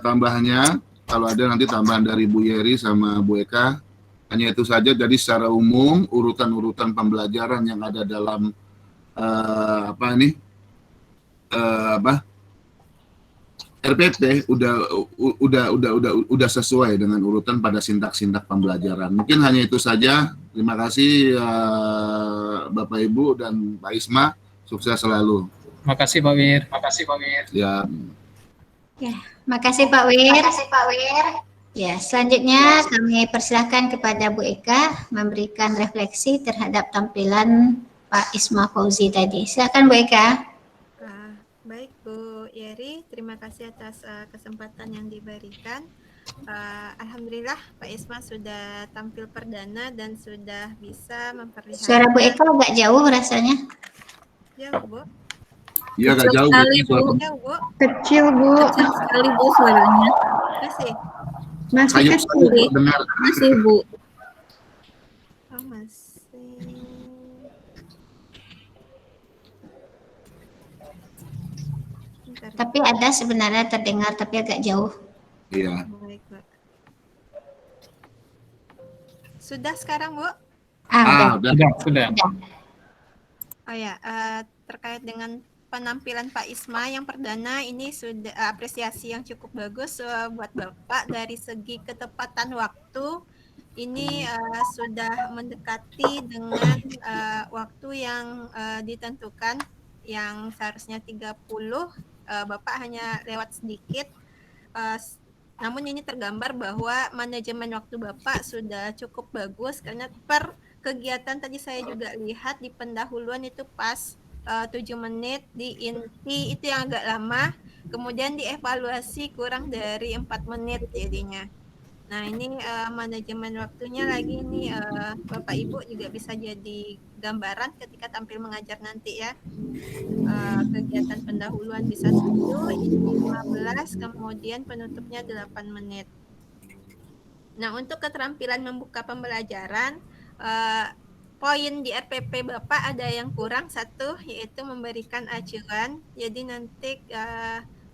tambahannya. Kalau ada nanti tambahan dari Bu Yeri sama Bu Eka. Hanya itu saja. Jadi secara umum urutan-urutan pembelajaran yang ada dalam RPP udah sesuai dengan urutan pada sintak-sintak pembelajaran. Mungkin hanya itu saja. Terima kasih Bapak Ibu dan Pak Isma. Sukses selalu. Terima kasih Pak Wir. Ya. Ya, makasih Pak Wir. Ya, selanjutnya kami persilahkan kepada Bu Eka memberikan refleksi terhadap tampilan Pak Isma Fauzi tadi. Silakan Bu Eka. Baik Bu, Yeri, terima kasih atas kesempatan yang diberikan. Alhamdulillah Pak Isma sudah tampil perdana dan sudah bisa memperlihatkan. Suara Bu Eka agak jauh rasanya. Jauh, Bu. Iya, agak jauh. sekali, Bu. Bu. Jauh, Bu. Kecil, Bu. Kecil sekali, Bu, suaranya. Masih. Masih Sayup-sayup kecil. dengar. Masih, Bu. Oh, masih. Bentar. Tapi ada sebenarnya terdengar tapi agak jauh. Iya. Baik, Bu. Sudah sekarang, Bu? Udah. Sudah. Oh ya, terkait dengan penampilan Pak Isma yang perdana ini sudah apresiasi yang cukup bagus buat Bapak dari segi ketepatan waktu. Ini sudah mendekati dengan waktu yang ditentukan yang seharusnya 30, Bapak hanya lewat sedikit. Namun ini tergambar bahwa manajemen waktu Bapak sudah cukup bagus karena per kegiatan tadi saya juga lihat di pendahuluan itu pas 7 menit, di inti itu yang agak lama, kemudian dievaluasi kurang dari 4 menit jadinya. Nah ini manajemen waktunya lagi ini Bapak Ibu juga bisa jadi gambaran ketika tampil mengajar nanti ya. Kegiatan pendahuluan bisa 7, ini 15, kemudian penutupnya 8 menit. Nah untuk keterampilan membuka pembelajaran, poin di RPP Bapak ada yang kurang satu, yaitu memberikan acuan. Jadi nanti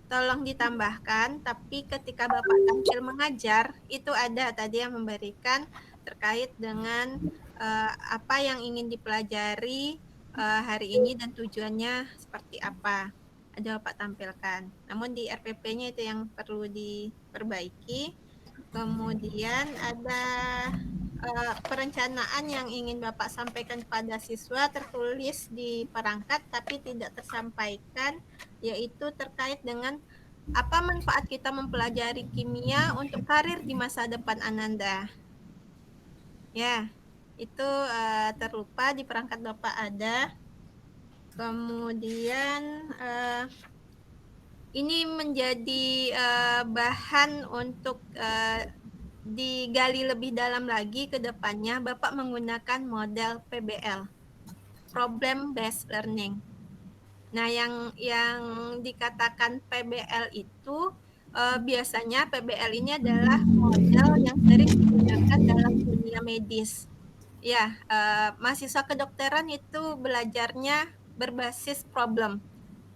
tolong ditambahkan, tapi ketika Bapak tampil mengajar, itu ada tadi yang memberikan terkait dengan apa yang ingin dipelajari hari ini dan tujuannya seperti apa. Ada Bapak tampilkan. Namun di RPP-nya itu yang perlu diperbaiki. Kemudian ada perencanaan yang ingin Bapak sampaikan kepada siswa tertulis di perangkat tapi tidak tersampaikan, yaitu terkait dengan apa manfaat kita mempelajari kimia untuk karir di masa depan Ananda. Ya, itu terlupa di perangkat Bapak ada. Kemudian ini menjadi bahan untuk digali lebih dalam lagi ke depannya. Bapak menggunakan model PBL, Problem Based Learning. Nah, yang dikatakan PBL itu biasanya PBL ini adalah model yang sering digunakan dalam dunia medis. Ya, mahasiswa kedokteran itu belajarnya berbasis problem.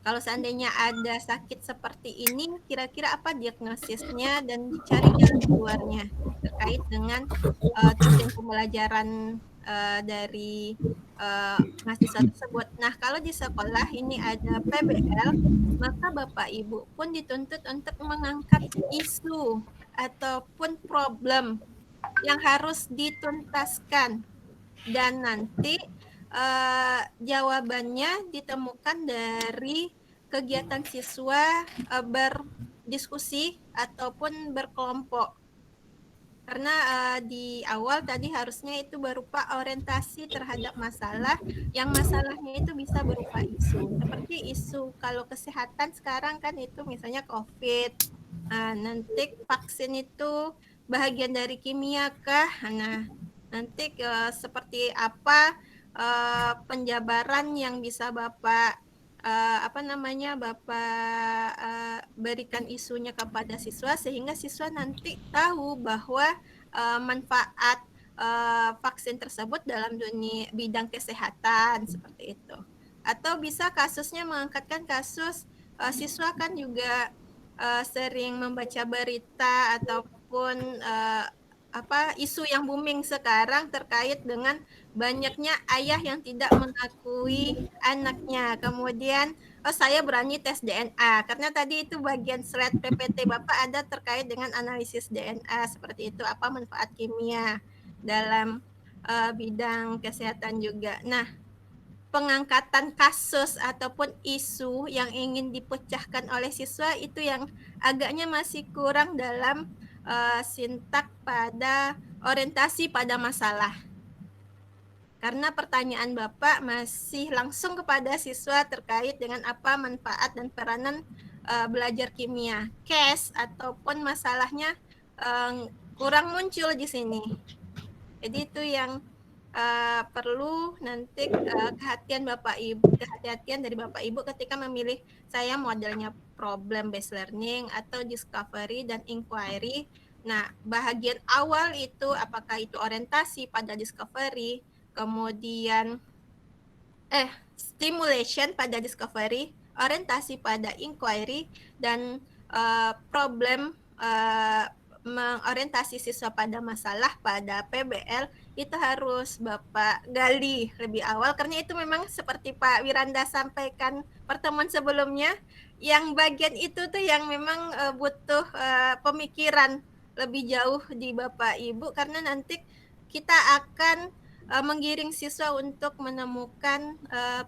Kalau seandainya ada sakit seperti ini, kira-kira apa diagnosisnya dan dicari jalan keluarnya terkait dengan tujuan pembelajaran dari mahasiswa tersebut. Nah, kalau di sekolah ini ada PBL, maka Bapak Ibu pun dituntut untuk mengangkat isu ataupun problem yang harus dituntaskan. Dan nanti jawabannya ditemukan dari kegiatan siswa berdiskusi ataupun berkelompok. Karena di awal tadi harusnya itu berupa orientasi terhadap masalah, yang masalahnya itu bisa berupa isu. Seperti isu kalau kesehatan sekarang kan itu misalnya COVID, nanti vaksin itu bahagian dari kimia kah? Nah, nanti seperti apa penjabaran yang bisa Bapak Bapak berikan isunya kepada siswa sehingga siswa nanti tahu bahwa manfaat vaksin tersebut dalam dunia bidang kesehatan seperti itu. Atau bisa kasusnya mengangkatkan kasus siswa kan juga sering membaca berita ataupun isu yang booming sekarang terkait dengan banyaknya ayah yang tidak mengakui anaknya. Kemudian saya berani tes DNA karena tadi itu bagian slide PPT Bapak ada terkait dengan analisis DNA seperti itu, apa manfaat kimia dalam bidang kesehatan juga. Nah, pengangkatan kasus ataupun isu yang ingin dipecahkan oleh siswa itu yang agaknya masih kurang dalam sintak pada orientasi pada masalah. Karena pertanyaan Bapak masih langsung kepada siswa terkait dengan apa manfaat dan peranan belajar kimia. Case ataupun masalahnya kurang muncul di sini. Jadi itu yang perlu nanti kehati-hatian dari Bapak Ibu ketika memilih saya modelnya problem based learning atau discovery dan inquiry. Nah, bahagian awal itu apakah itu orientasi pada discovery, kemudian stimulation pada discovery, orientasi pada inquiry, dan problem mengorientasi siswa pada masalah pada PBL itu harus Bapak gali lebih awal, karena itu memang seperti Pak Wiranda sampaikan pertemuan sebelumnya, yang bagian itu tuh yang memang butuh pemikiran lebih jauh di Bapak Ibu, karena nanti kita akan menggiring siswa untuk menemukan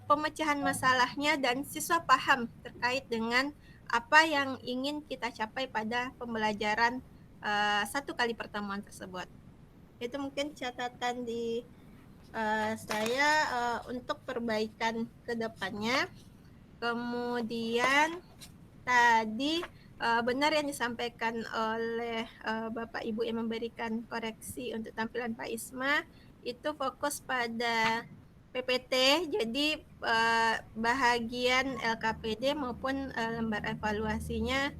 pemecahan masalahnya dan siswa paham terkait dengan apa yang ingin kita capai pada pembelajaran satu kali pertemuan tersebut. Itu mungkin catatan di saya untuk perbaikan ke depannya. Kemudian tadi benar yang disampaikan oleh Bapak Ibu yang memberikan koreksi untuk tampilan Pak Isma, itu fokus pada PPT, jadi bahagian LKPD maupun lembar evaluasinya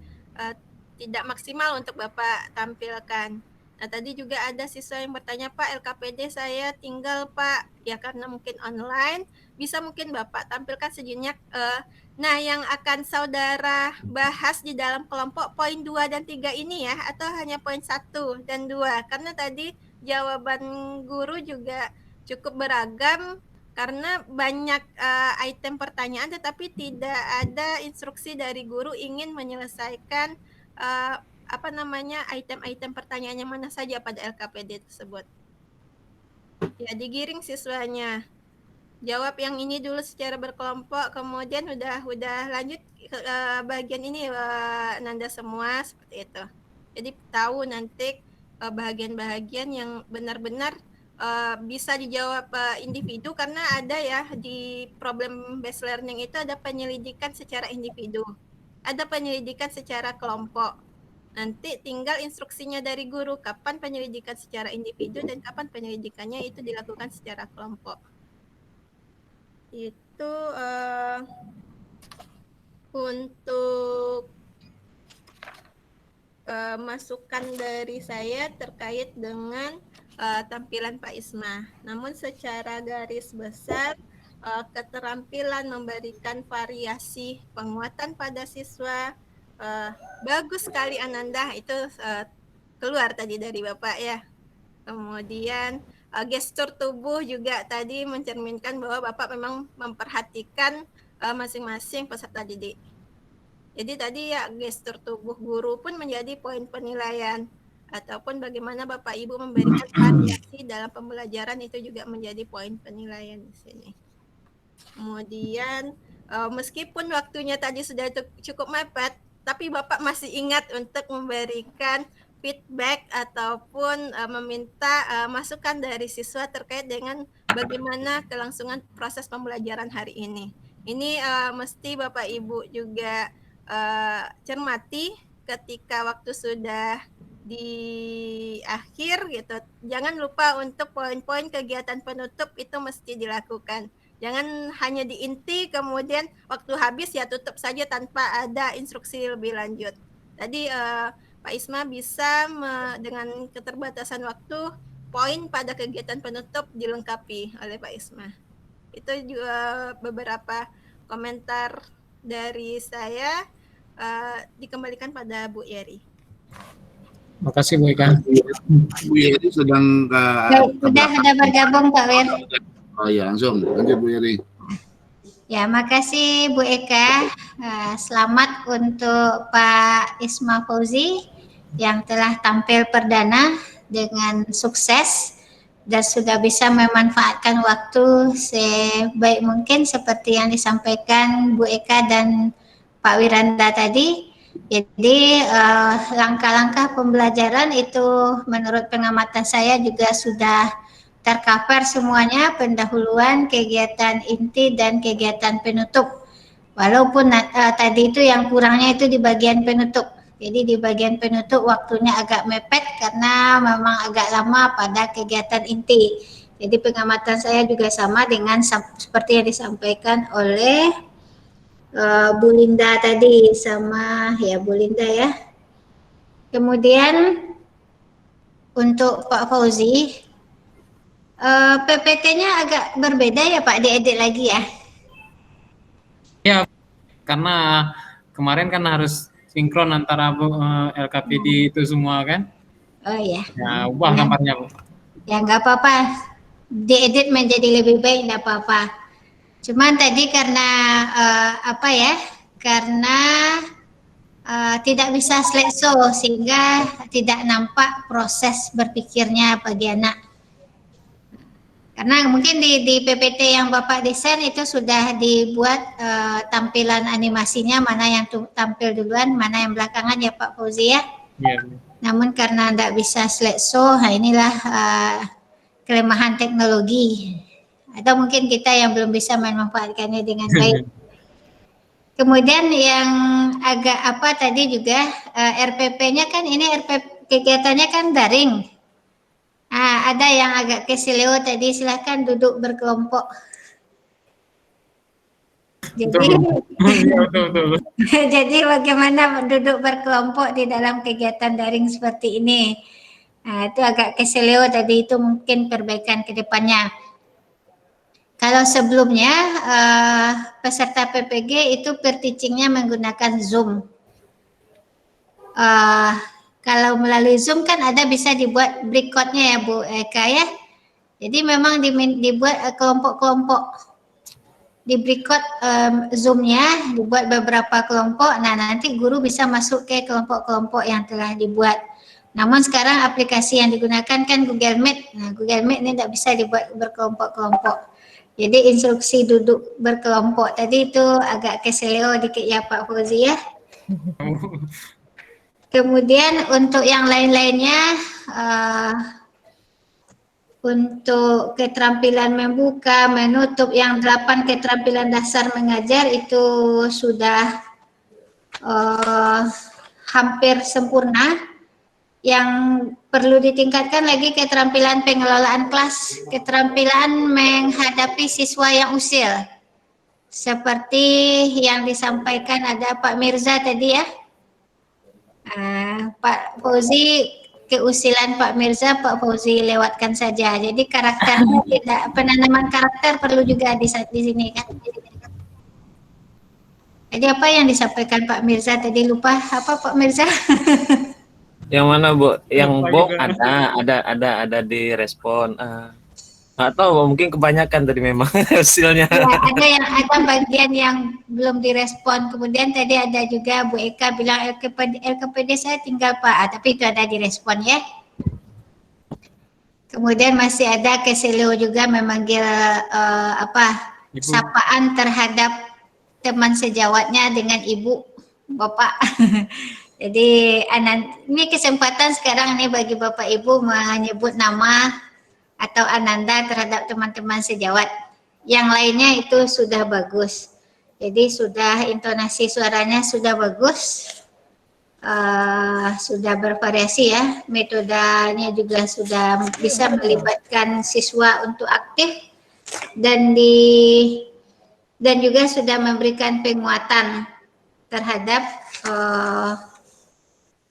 tidak maksimal untuk Bapak tampilkan. Nah, tadi juga ada siswa yang bertanya, Pak, LKPD saya tinggal, Pak. Ya, karena mungkin online, bisa mungkin Bapak tampilkan sejenak. Nah, yang akan saudara bahas di dalam kelompok poin 2 dan 3 ini ya, atau hanya poin 1 dan 2? Karena tadi jawaban guru juga cukup beragam, karena banyak item pertanyaan, tetapi tidak ada instruksi dari guru ingin menyelesaikan item-item pertanyaan yang mana saja pada LKPD tersebut. Ya, digiring siswanya. Jawab yang ini dulu secara berkelompok, kemudian udah lanjut ke bagian ini Nanda semua seperti itu. Jadi tahu nanti bahagian-bahagian yang benar-benar bisa dijawab individu, karena ada ya di problem based learning itu ada penyelidikan secara individu, ada penyelidikan secara kelompok. Nanti tinggal instruksinya dari guru kapan penyelidikan secara individu dan kapan penyelidikannya itu dilakukan secara kelompok. Itu untuk masukan dari saya terkait dengan tampilan Pak Isma. Namun secara garis besar keterampilan memberikan variasi penguatan pada siswa bagus sekali Ananda, itu keluar tadi dari Bapak ya. Kemudian gestur tubuh juga tadi mencerminkan bahwa Bapak memang memperhatikan masing-masing peserta didik. Jadi tadi ya gestur tubuh guru pun menjadi poin penilaian, ataupun bagaimana Bapak Ibu memberikan variasi dalam pembelajaran itu juga menjadi poin penilaian di sini. Kemudian meskipun waktunya tadi sudah cukup mepet, tapi Bapak masih ingat untuk memberikan feedback ataupun meminta masukan dari siswa terkait dengan bagaimana kelangsungan proses pembelajaran hari ini. Ini mesti Bapak Ibu juga cermati ketika waktu sudah di akhir gitu. Jangan lupa untuk poin-poin kegiatan penutup itu mesti dilakukan. Jangan hanya di inti kemudian waktu habis ya tutup saja tanpa ada instruksi lebih lanjut. Tadi Pak Isma bisa dengan keterbatasan waktu, poin pada kegiatan penutup dilengkapi oleh Pak Isma. Itu juga beberapa komentar dari saya, dikembalikan pada Bu Yeri. Makasih Bu Eka. Bu Yeri sedang sudah bergabung Pak Wir. Oh iya, langsung lanjut Bu Yeri. Ya, makasih Bu Eka. Selamat untuk Pak Isma Fauzi yang telah tampil perdana dengan sukses dan sudah bisa memanfaatkan waktu sebaik mungkin seperti yang disampaikan Bu Eka dan Pak Wiranda tadi. Jadi langkah-langkah pembelajaran itu menurut pengamatan saya juga sudah tercover semuanya, pendahuluan, kegiatan inti, dan kegiatan penutup. Walaupun tadi itu yang kurangnya itu di bagian penutup. Jadi di bagian penutup waktunya agak mepet karena memang agak lama pada kegiatan inti. Jadi pengamatan saya juga sama dengan seperti yang disampaikan oleh Bu Linda tadi sama ya Bu Linda ya. Kemudian untuk Pak Fauzi, PPT-nya agak berbeda ya Pak, diedit lagi ya? Ya, karena kemarin kan harus sinkron antara LKPD itu semua kan. Oh iya. Ya, ubah gambarnya Bu. Ya nggak apa-apa, diedit menjadi lebih baik nggak apa-apa. Cuman tadi karena apa ya? Karena tidak bisa slideshow sehingga tidak nampak proses berpikirnya bagi anak. Karena mungkin di PPT yang Bapak desain itu sudah dibuat tampilan animasinya, mana yang tampil duluan, mana yang belakangan ya Pak Fauzi ya. Iya. Namun karena tidak bisa slideshow, nah inilah kelemahan teknologi. Atau mungkin kita yang belum bisa memanfaatkannya dengan baik. Kemudian yang agak apa tadi juga RPP-nya kan ini kegiatannya kan daring. Ada yang agak kesileo tadi, silahkan duduk berkelompok. Jadi, betul. jadi bagaimana duduk berkelompok di dalam kegiatan daring seperti ini? Itu agak kesileo tadi, itu mungkin perbaikan ke depannya. Kalau sebelumnya peserta PPG itu per-teachingnya menggunakan Zoom. Kalau melalui Zoom kan ada bisa dibuat breakout-nya ya Bu Eka ya. Jadi memang dibuat kelompok-kelompok. Di breakout Zoom-nya dibuat beberapa kelompok. Nah nanti guru bisa masuk ke kelompok-kelompok yang telah dibuat. Namun sekarang aplikasi yang digunakan kan Google Meet. Nah Google Meet ini tidak bisa dibuat berkelompok-kelompok. Jadi instruksi duduk berkelompok tadi itu agak keseleo dikit ya Pak Fauzi ya. Kemudian untuk yang lain-lainnya, untuk keterampilan membuka, menutup, yang 8 keterampilan dasar mengajar itu sudah hampir sempurna. Yang perlu ditingkatkan lagi keterampilan pengelolaan kelas, keterampilan menghadapi siswa yang usil. Seperti yang disampaikan ada Pak Mirza tadi ya. Pak Fauzi, keusilan Pak Mirza, Pak Fauzi lewatkan saja. Jadi karakternya tidak, penanaman karakter perlu juga di sini kan. Jadi apa yang disampaikan Pak Mirza tadi, lupa apa Pak Mirza? Yang mana Bu? Yang Bo ada di respon. Nggak tahu, mungkin kebanyakan tadi memang hasilnya. Ya, ada bagian yang belum direspon. Kemudian tadi ada juga Bu Eka bilang LKPD saya tinggal Pak, tapi itu ada direspon ya. Kemudian masih ada keseleo juga memanggil sapaan terhadap teman sejawatnya dengan Ibu, Bapak. Jadi ini kesempatan sekarang ini bagi Bapak Ibu menyebut nama atau Ananda terhadap teman-teman sejawat. Yang lainnya itu sudah bagus. Jadi sudah intonasi suaranya sudah bagus. Sudah bervariasi ya. Metodenya juga sudah bisa melibatkan siswa untuk aktif dan juga sudah memberikan penguatan terhadap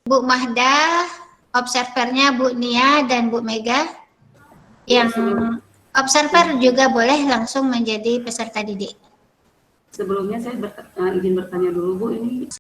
Bu Mahda, observernya Bu Nia dan Bu Mega. Yang observer juga boleh langsung menjadi peserta didik. Sebelumnya saya izin bertanya dulu Bu, ini